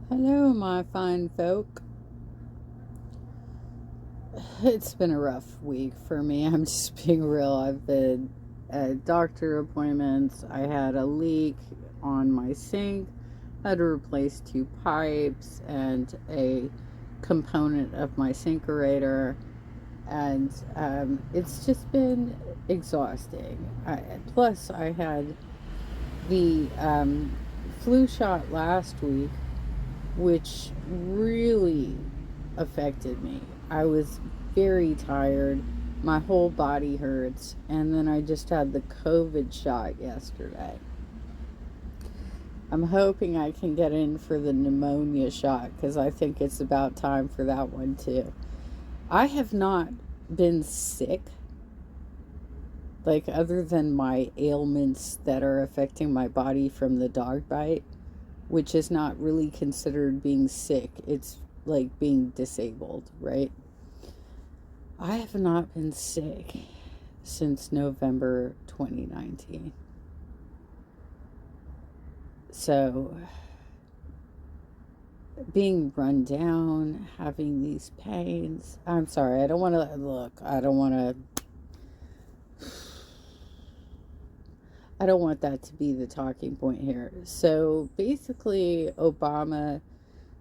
Hello, my fine folk. It's been a rough week for me. I'm just being real. I've been at doctor appointments. I had a leak on my sink. I had to replace two pipes and a component of my sinkerator. And it's just been exhausting. Plus, I had the flu shot last week, which really affected me. I was very tired. My whole body hurts. And then I just had the COVID shot yesterday. I'm hoping I can get in for the pneumonia shot because I think it's about time for that one too. I have not been sick, like other than my ailments that are affecting my body from the dog bite, which is not really considered being sick. It's like being disabled, right? I have not been sick since November 2019. So, being run down, having these pains. I'm sorry, I don't want to look. I don't want that to be the talking point here. So, basically, Obama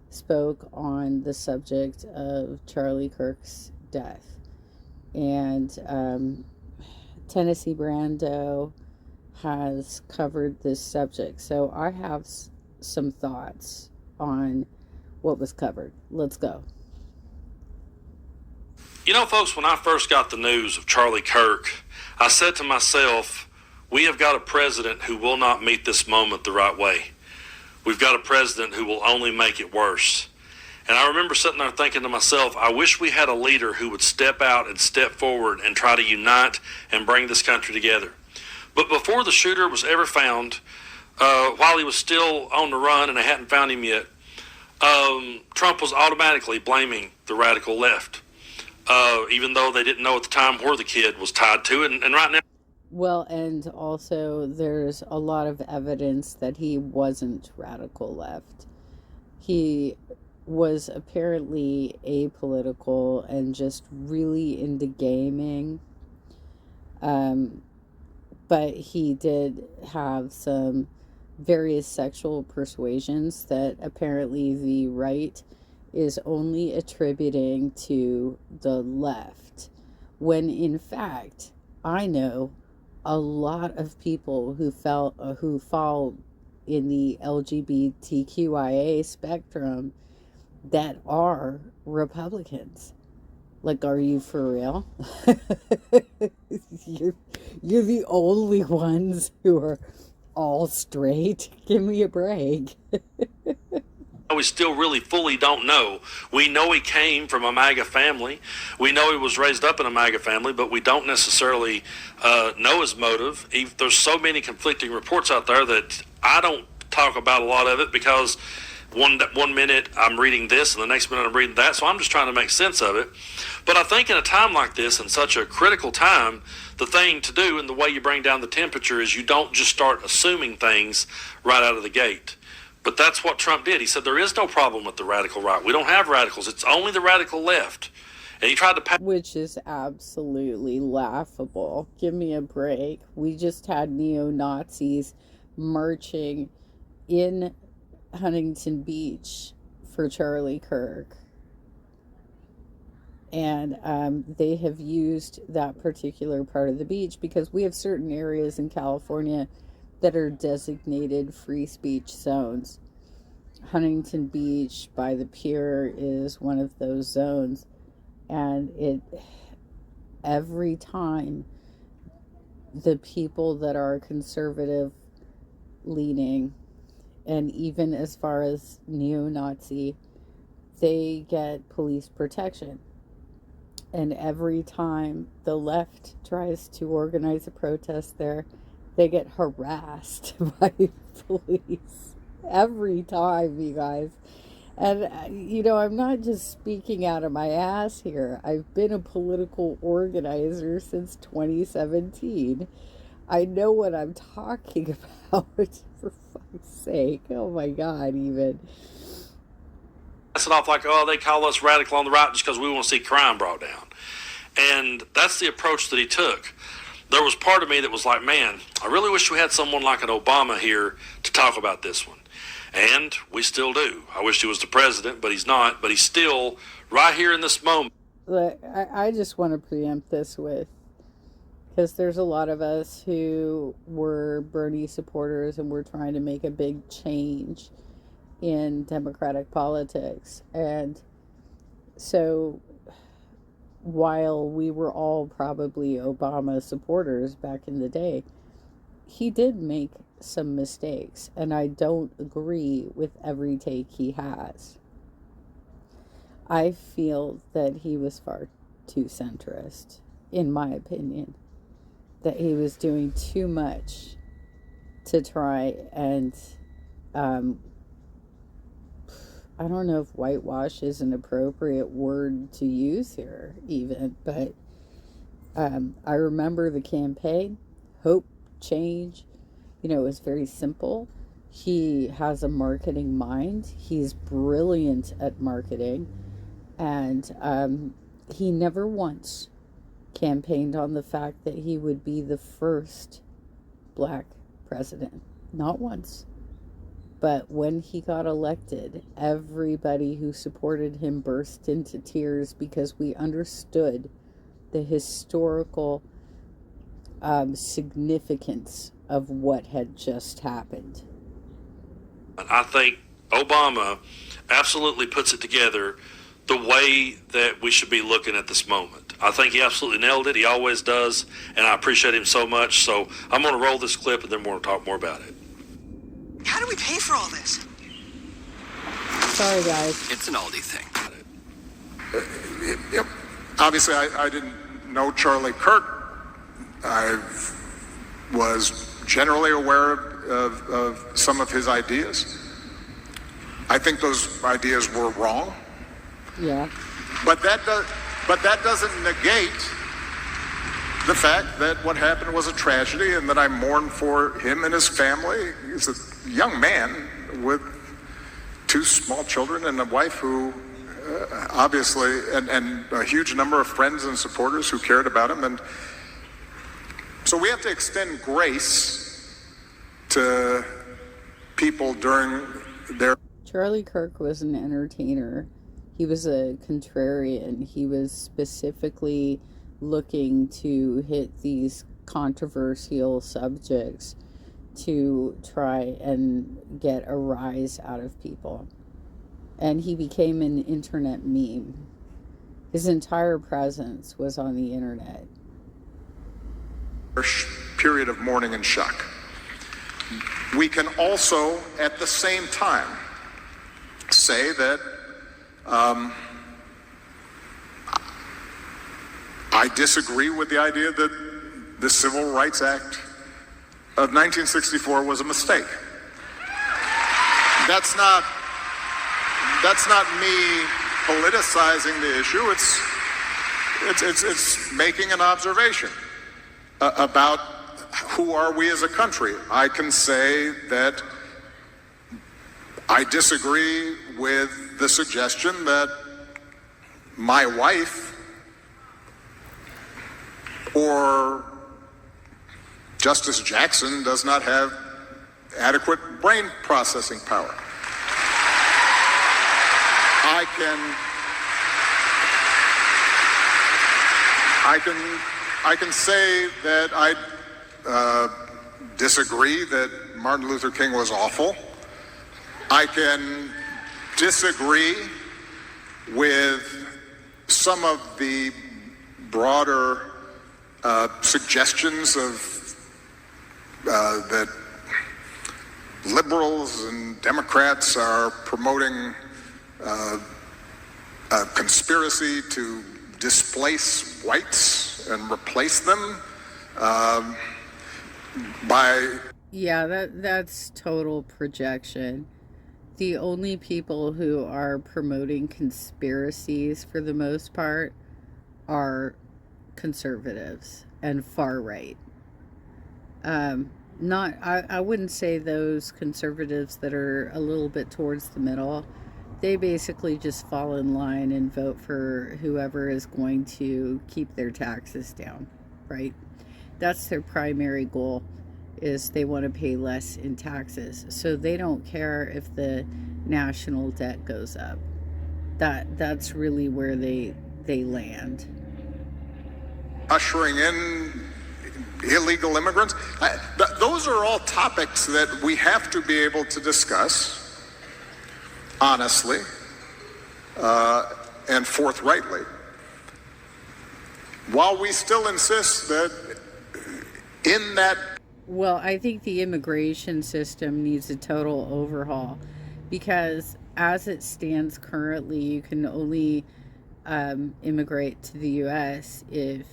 spoke on the subject of Charlie Kirk's death. And Tennessee Brando has covered this subject. So I have some thoughts on what was covered. Let's go. You know, folks, when I first got the news of Charlie Kirk, I said to myself, we have got a president who will not meet this moment the right way. We've got a president who will only make it worse. And I remember sitting there thinking to myself, I wish we had a leader who would step out and step forward and try to unite and bring this country together. But before the shooter was ever found, while he was still on the run and they hadn't found him yet, Trump was automatically blaming the radical left, even though they didn't know at the time where the kid was tied to. And right now, Well, and also there's a lot of evidence that he wasn't radical left. He was apparently apolitical and just really into gaming. But he did have some various sexual persuasions that apparently the right is only attributing to the left, when in fact, I know a lot of people who fall in the LGBTQIA spectrum that are Republicans. Like, are you for real? you're, you're the only ones who are all straight. Give me a break. we still really fully don't know. We know he came from a MAGA family. We know he was raised up in a MAGA family, but we don't necessarily know his motive. There's so many conflicting reports out there that I don't talk about a lot of it because one minute I'm reading this and the next minute I'm reading that, so I'm just trying to make sense of it. But I think in a time like this, in such a critical time, the thing to do and the way you bring down the temperature is you don't just start assuming things right out of the gate. But that's what Trump did. He said there is no problem with the radical right. We don't have radicals. It's only the radical left. And he tried to pass. Which is absolutely laughable. Give me a break. We just had neo-Nazis marching in Huntington Beach for Charlie Kirk. And they have used that particular part of the beach because we have certain areas in California that are designated free speech zones. Huntington Beach by the pier is one of those zones. And every time the people that are conservative leaning, and even as far as neo-Nazi, they get police protection. And every time the left tries to organize a protest there, they get harassed by police. Every time, you guys. And, I'm not just speaking out of my ass here. I've been a political organizer since 2017. I know what I'm talking about, for fuck's sake. Oh my God, even. it off like, oh, they call us radical on the right just because we want to see crime brought down. And that's the approach that he took. There was part of me that was like, man, I really wish we had someone like an Obama here to talk about this one. And we still do. I wish he was the president, but he's not. But he's still right here in this moment. I just want to preempt this with, because there's a lot of us who were Bernie supporters and we're trying to make a big change in Democratic politics. And so while we were all probably Obama supporters back in the day, he did make some mistakes, and I don't agree with every take he has. I feel that he was far too centrist, in my opinion, that he was doing too much to try and I don't know if whitewash is an appropriate word to use here even, but I remember the campaign, Hope, Change. You know, it was very simple. He has a marketing mind. He's brilliant at marketing. And he never once campaigned on the fact that he would be the first black president. Not once. But when he got elected, everybody who supported him burst into tears because we understood the historical significance of what had just happened. I think Obama absolutely puts it together the way that we should be looking at this moment. I think he absolutely nailed it. He always does, and I appreciate him so much. So I'm going to roll this clip, and then we're going to talk more about it. How do we pay for all this? Sorry, guys. It's an Aldi thing. Yep. Obviously, I didn't know Charlie Kirk. I was generally aware of some of his ideas. I think those ideas were wrong. Yeah. But that doesn't negate the fact that what happened was a tragedy and that I mourn for him and his family. He's a young man with two small children and a wife who obviously, and a huge number of friends and supporters who cared about him. And so we have to extend grace to people during their... Charlie Kirk was an entertainer. He was a contrarian. He was specifically looking to hit these controversial subjects to try and get a rise out of people. And he became an internet meme. His entire presence was on the internet. Period of mourning and shock. We can also, at the same time, say that I disagree with the idea that the Civil Rights Act of 1964 was a mistake. That's not me politicizing the issue. It's making an observation about who are we as a country. I can say that I disagree with the suggestion that my wife or Justice Jackson does not have adequate brain processing power. I can say that I disagree that Martin Luther King was awful. I can disagree with some of the broader suggestions of that liberals and Democrats are promoting a conspiracy to displace whites and replace them by... Yeah, that's total projection. The only people who are promoting conspiracies for the most part are conservatives and far right. I wouldn't say those conservatives that are a little bit towards the middle, They basically just fall in line and vote for whoever is going to keep their taxes down, right? That's their primary goal, is they want to pay less in taxes. So they don't care if the national debt goes up. That's really where they land. Ushering in illegal immigrants. Those are all topics that we have to be able to discuss honestly and forthrightly, while we still insist that in that. Well, I think the immigration system needs a total overhaul, because as it stands currently, you can only immigrate to the U.S. if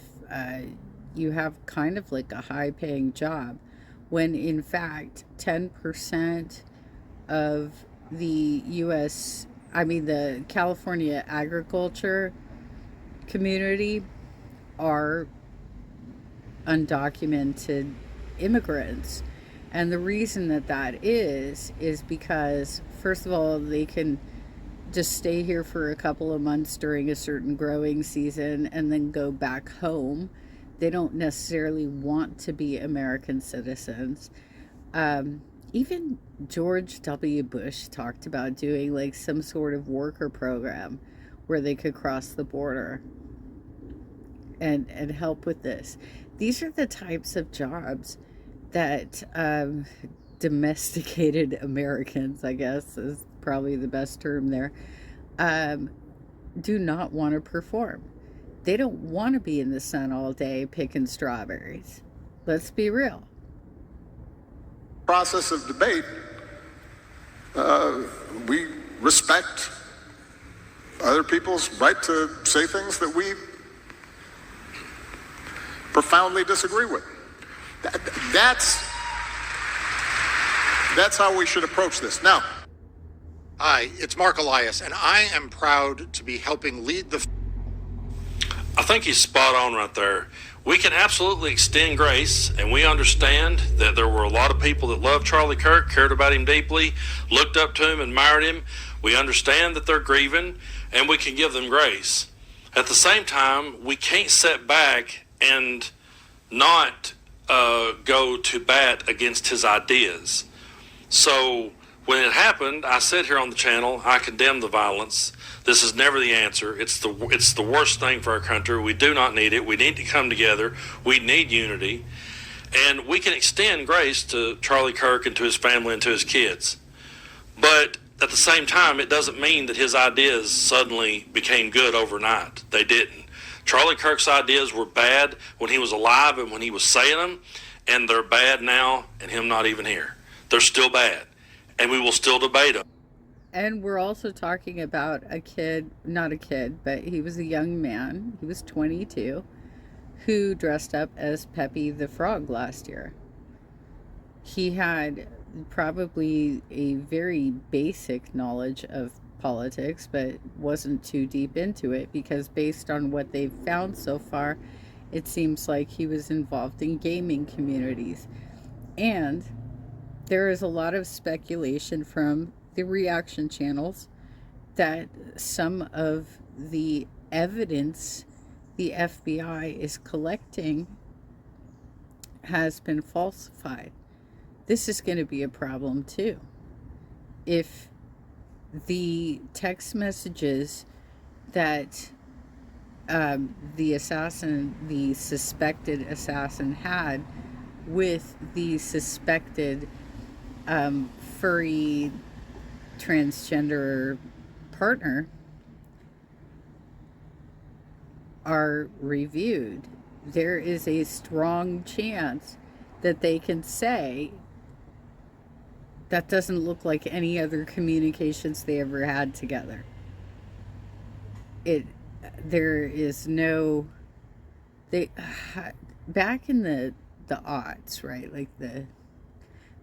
you have kind of like a high paying job, when in fact 10% of the U.S., the California agriculture community are undocumented immigrants. And the reason that is because, first of all, they can just stay here for a couple of months during a certain growing season and then go back home. They don't necessarily want to be American citizens. Even George W. Bush talked about doing like some sort of worker program where they could cross the border and help with this. These are the types of jobs that domesticated Americans, I guess is probably the best term there, do not want to perform. They don't want to be in the sun all day picking strawberries. Let's be real. Process of debate, we respect other people's right to say things that we profoundly disagree with. That's how we should approach this. Now, hi, it's Mark Elias, and I am proud to be helping lead the... I think he's spot on right there. We can absolutely extend grace, and we understand that there were a lot of people that loved Charlie Kirk, cared about him deeply, looked up to him, admired him. We understand that they're grieving, and we can give them grace. At the same time, we can't sit back and not go to bat against his ideas. So when it happened, I said here on the channel, I condemn the violence. This is never the answer. It's the worst thing for our country. We do not need it. We need to come together. We need unity. And we can extend grace to Charlie Kirk and to his family and to his kids. But at the same time, it doesn't mean that his ideas suddenly became good overnight. They didn't. Charlie Kirk's ideas were bad when he was alive and when he was saying them, and they're bad now and him not even here. They're still bad, and we will still debate them. And we're also talking about a kid, not a kid, but he was a young man, he was 22, who dressed up as Pepe the Frog last year. He had probably a very basic knowledge of politics, but wasn't too deep into it, because based on what they've found so far, it seems like he was involved in gaming communities. And there is a lot of speculation from the reaction channels that some of the evidence the FBI is collecting has been falsified. This is going to be a problem too. If the text messages that the suspected assassin had with the suspected furry transgender partner are reviewed, there is a strong chance that they can say that doesn't look like any other communications they ever had together. There is no, back in the aughts, right? Like the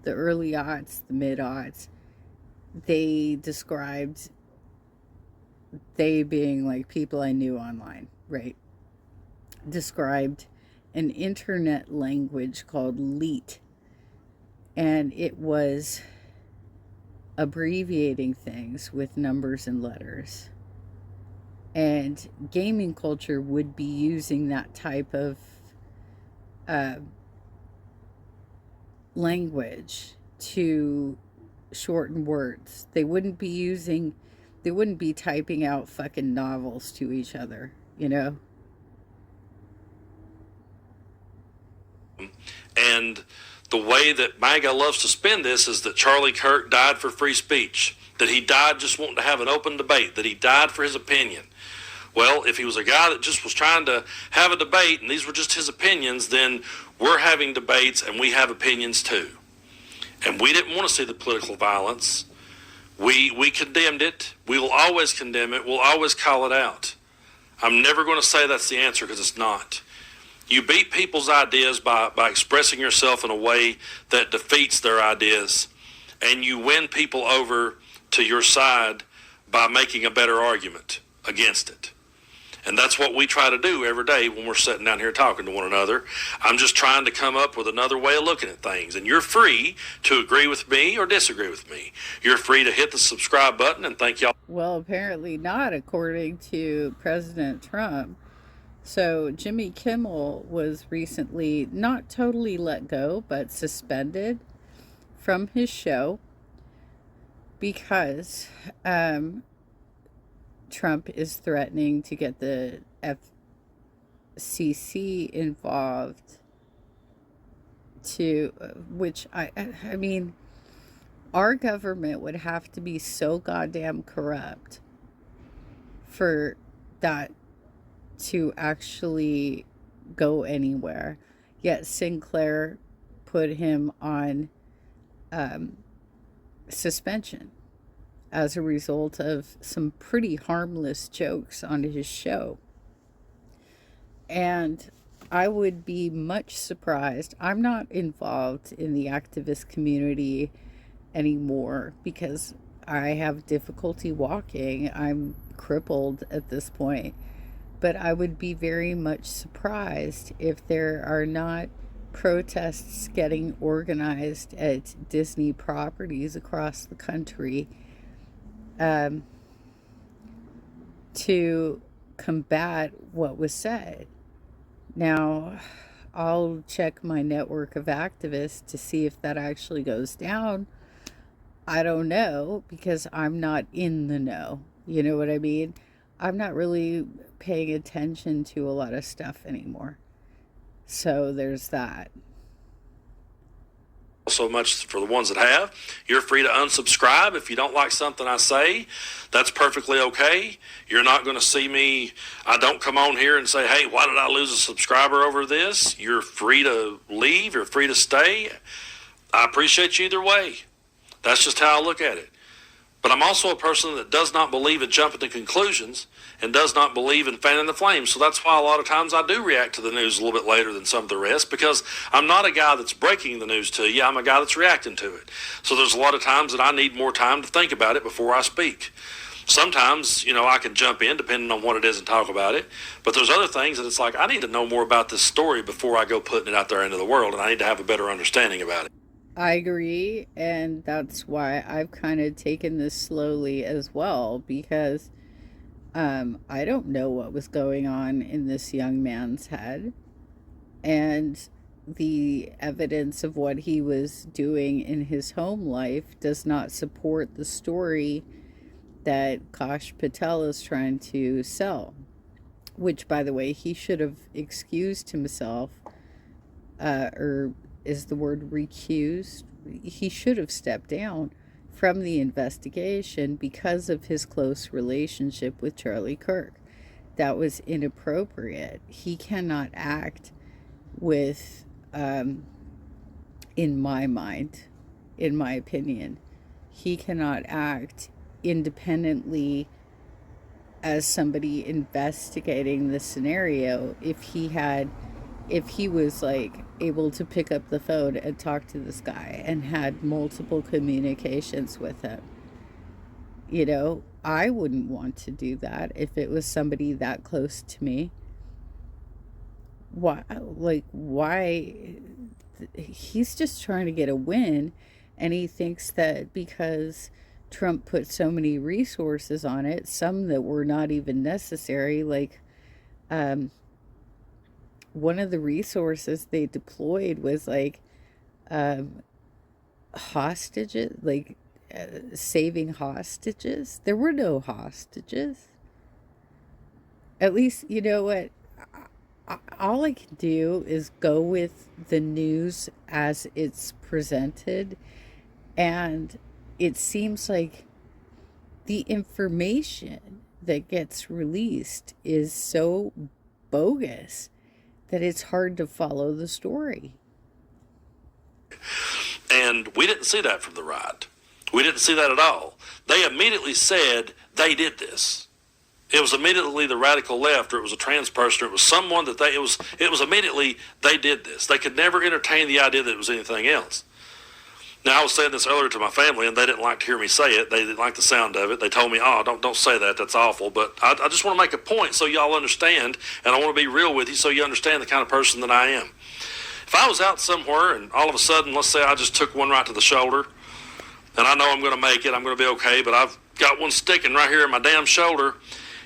early aughts, the mid aughts, they described, they being like people I knew online, right? Described an internet language called Leet. And it was abbreviating things with numbers and letters. And gaming culture would be using that type of uh, language to shorten words. They wouldn't be typing out fucking novels to each other, you know? And the way that MAGA loves to spin this is that Charlie Kirk died for free speech, that he died just wanting to have an open debate, that he died for his opinion. Well, if he was a guy that just was trying to have a debate and these were just his opinions, then we're having debates and we have opinions too. And we didn't want to see the political violence. We condemned it. We will always condemn it. We'll always call it out. I'm never going to say that's the answer, because it's not. You beat people's ideas by expressing yourself in a way that defeats their ideas, and you win people over to your side by making a better argument against it. And that's what we try to do every day when we're sitting down here talking to one another. I'm just trying to come up with another way of looking at things. And you're free to agree with me or disagree with me. You're free to hit the subscribe button, and thank y'all. Well, apparently not, according to President Trump. So Jimmy Kimmel was recently not totally let go, but suspended from his show because Trump is threatening to get the FCC involved which I mean, our government would have to be so goddamn corrupt for that to actually go anywhere. Yet Sinclair put him on suspension as a result of some pretty harmless jokes on his show. And I would be much surprised. I'm not involved in the activist community anymore because I have difficulty walking. I'm crippled at this point. But I would be very much surprised if there are not protests getting organized at Disney properties across the country to combat what was said. Now, I'll check my network of activists to see if that actually goes down. I don't know, because I'm not in the know. You know what I mean? I'm not really paying attention to a lot of stuff anymore. So there's that. So much for the ones that have. You're free to unsubscribe if you don't like something I say. That's perfectly okay. You're not going to see me. I don't come on here and say, hey, why did I lose a subscriber over this? You're free to leave. You're free to stay. I appreciate you either way. That's just how I look at it. But I'm also a person that does not believe in jumping to conclusions and does not believe in fanning the flames. So that's why a lot of times I do react to the news a little bit later than some of the rest, because I'm not a guy that's breaking the news to you. I'm a guy that's reacting to it. So there's a lot of times that I need more time to think about it before I speak. Sometimes, I can jump in depending on what it is and talk about it. But there's other things that it's like, I need to know more about this story before I go putting it out there into the world, and I need to have a better understanding about it. I agree, and that's why I've kind of taken this slowly as well, because I don't know what was going on in this young man's head, and the evidence of what he was doing in his home life does not support the story that Kash Patel is trying to sell, which, by the way, he should have excused himself, or is the word recused? He should have stepped down from the investigation because of his close relationship with Charlie Kirk. That was inappropriate. He cannot act with, in my mind, in my opinion, he cannot act independently as somebody investigating the scenario if he was like able to pick up the phone and talk to this guy and had multiple communications with him. I wouldn't want to do that if it was somebody that close to me. Why? He's just trying to get a win, and he thinks that because Trump put so many resources on it, some that were not even necessary. Like, um, one of the resources they deployed was like, um, hostages, like, saving hostages. There were no hostages. At least, you know what? All I can do is go with the news as it's presented. And it seems like the information that gets released is so bogus that it's hard to follow the story. And we didn't see that from the right. We didn't see that at all. They immediately said they did this. It was immediately the radical left, or it was a trans person, or it was someone that it was immediately they did this. They could never entertain the idea that it was anything else. Now, I was saying this earlier to my family, and they didn't like to hear me say it. They didn't like the sound of it. They told me, "Oh, don't say that. That's awful." But I just want to make a point so y'all understand, and I want to be real with you so you understand the kind of person that I am. If I was out somewhere and all of a sudden, let's say I just took one right to the shoulder, and I know I'm going to make it, I'm going to be okay, but I've got one sticking right here in my damn shoulder.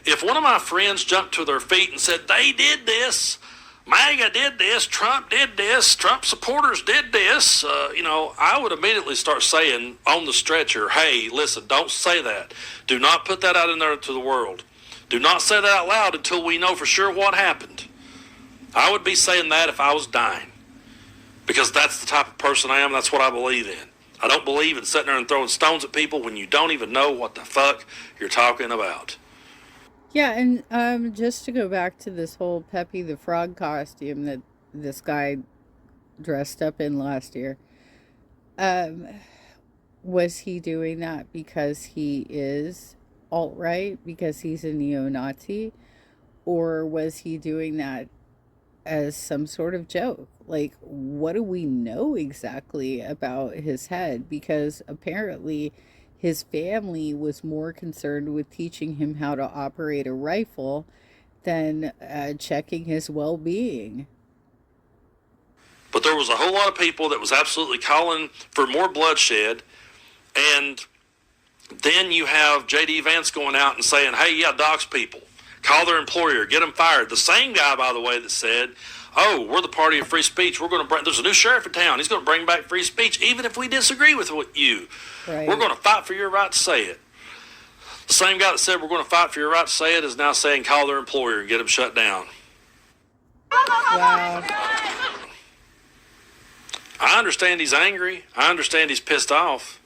If one of my friends jumped to their feet and said, "They did this, MAGA did this, Trump did this, Trump supporters did this," I would immediately start saying on the stretcher, "Hey, listen, don't say that. Do not put that out in there to the world. Do not say that out loud until we know for sure what happened." I would be saying that if I was dying, because that's the type of person I am. That's what I believe in. I don't believe in sitting there and throwing stones at people when you don't even know what the fuck you're talking about. Yeah, and just to go back to this whole Peppy the Frog costume that this guy dressed up in last year, um, was he doing that because he is alt-right, because he's a neo-Nazi, or was he doing that as some sort of joke? Like, what do we know exactly about his head? Because apparently his family was more concerned with teaching him how to operate a rifle than checking his well-being. But there was a whole lot of people that was absolutely calling for more bloodshed, and then you have J.D. Vance going out and saying, "Hey, yeah, dox people. Call their employer. Get them fired." The same guy, by the way, that said, "Oh, we're the party of free speech. We're going to bring, there's a new sheriff in town. He's going to bring back free speech, even if we disagree with you. Right. We're going to fight for your right to say it." The same guy that said we're going to fight for your right to say it is now saying call their employer and get them shut down. Wow. I understand he's angry. I understand he's pissed off.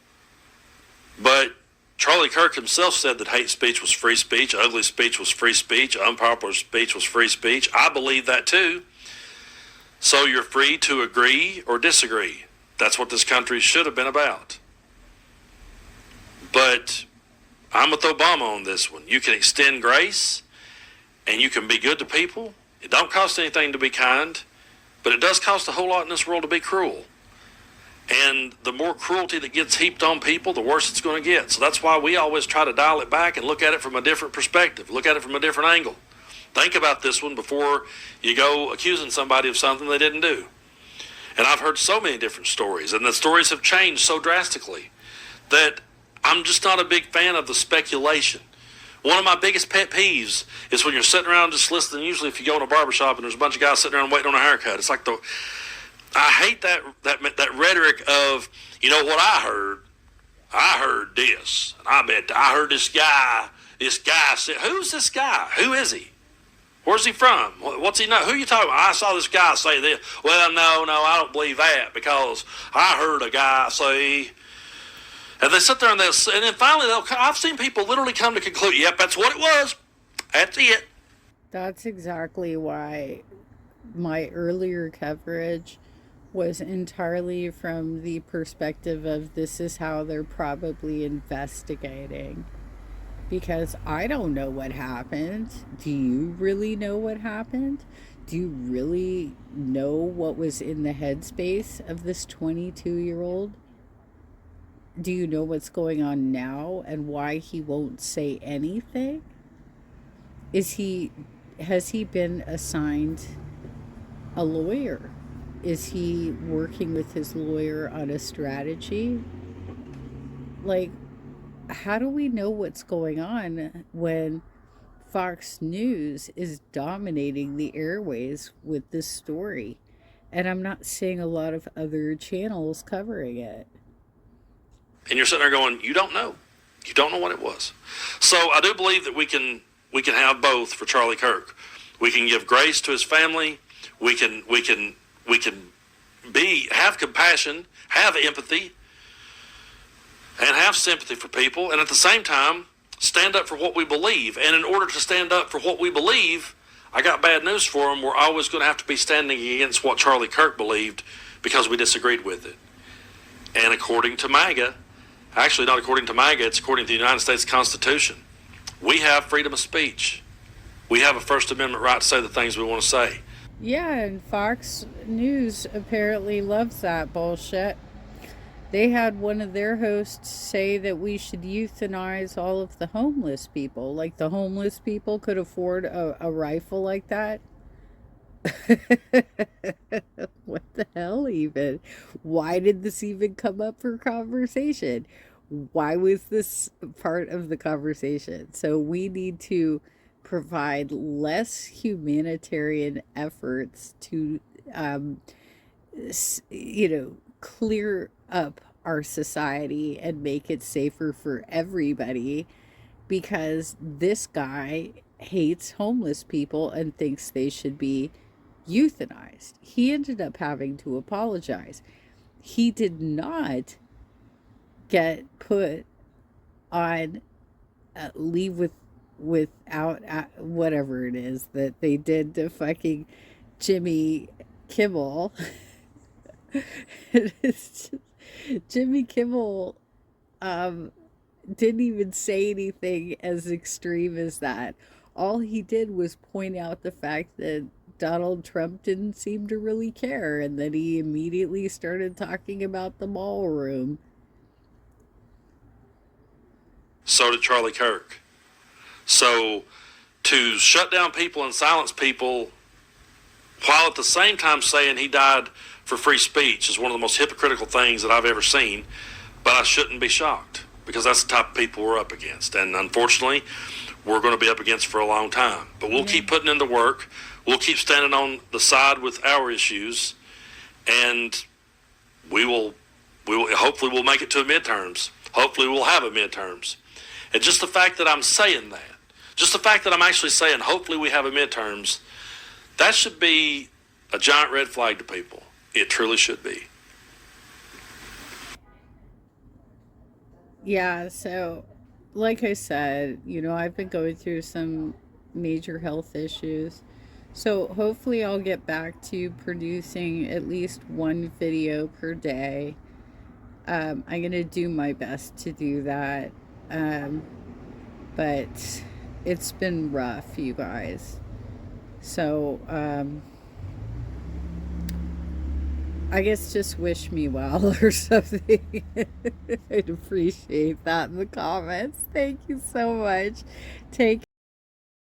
But Charlie Kirk himself said that hate speech was free speech, ugly speech was free speech, unpopular speech was free speech. I believe that too. So you're free to agree or disagree. That's what this country should have been about. But I'm with Obama on this one. You can extend grace and you can be good to people. It don't cost anything to be kind, but it does cost a whole lot in this world to be cruel. And the more cruelty that gets heaped on people, the worse it's going to get. So that's why we always try to dial it back and look at it from a different perspective, look at it from a different angle. Think about this one before you go accusing somebody of something they didn't do. And I've heard so many different stories, and the stories have changed so drastically that I'm just not a big fan of the speculation. One of my biggest pet peeves is when you're sitting around just listening. Usually if you go in a barbershop and there's a bunch of guys sitting around waiting on a haircut, it's like I hate that rhetoric of, you know what I heard? I heard this. And I heard this guy said, who's this guy? Who is he? Where's he from? What's he know? Who you talking about? I saw this guy say this. Well, no, I don't believe that because I heard a guy say. And they sit there and then finally I've seen people literally come to conclude, yep, that's what it was. That's it. That's exactly why my earlier coverage was entirely from the perspective of this is how they're probably investigating. Because I don't know what happened. Do you really know what happened? Do you really know what was in the headspace of this 22-year-old? Do you know what's going on now and why he won't say anything? Has he been assigned a lawyer? Is he working with his lawyer on a strategy? Like, how do we know what's going on when Fox News is dominating the airways with this story? And I'm not seeing a lot of other channels covering it. And you're sitting there going, you don't know. You don't know what it was. So I do believe that we can have both for Charlie Kirk. We can give grace to his family. We can have compassion, have empathy, and have sympathy for people, and at the same time stand up for what we believe. And in order to stand up for what we believe, I got bad news for him. We're always going to have to be standing against what Charlie Kirk believed because we disagreed with it. And according to MAGA, actually not according to MAGA, it's according to the United States Constitution, we have freedom of speech. We have a First Amendment right to say the things we want to say. Yeah, and Fox News apparently loves that bullshit. They had one of their hosts say that we should euthanize all of the homeless people. Like the homeless people could afford a rifle like that. What the hell even? Why did this even come up for conversation? Why was this part of the conversation? So we need to provide less humanitarian efforts to, clear up our society and make it safer for everybody, because this guy hates homeless people and thinks they should be euthanized. He ended up having to apologize. He did not get put on leave without whatever it is that they did to fucking Jimmy Kimmel. Jimmy Kimmel didn't even say anything as extreme as that. All he did was point out the fact that Donald Trump didn't seem to really care, and then he immediately started talking about the ballroom. So did Charlie Kirk. So to shut down people and silence people while at the same time saying he died for free speech is one of the most hypocritical things that I've ever seen. But I shouldn't be shocked, because that's the type of people we're up against. And unfortunately, we're going to be up against for a long time. But we'll keep putting in the work. We'll keep standing on the side with our issues. And we will hopefully we'll make it to a midterms. Hopefully we'll have a midterms. And just the fact that I'm saying that, just the fact that I'm actually saying hopefully we have a midterms, that should be a giant red flag to people. It truly should be. Yeah, so like I said, I've been going through some major health issues. So hopefully I'll get back to producing at least one video per day. I'm going to do my best to do that. But it's been rough, you guys. So, I guess just wish me well or something. I'd appreciate that in the comments. Thank you so much. Take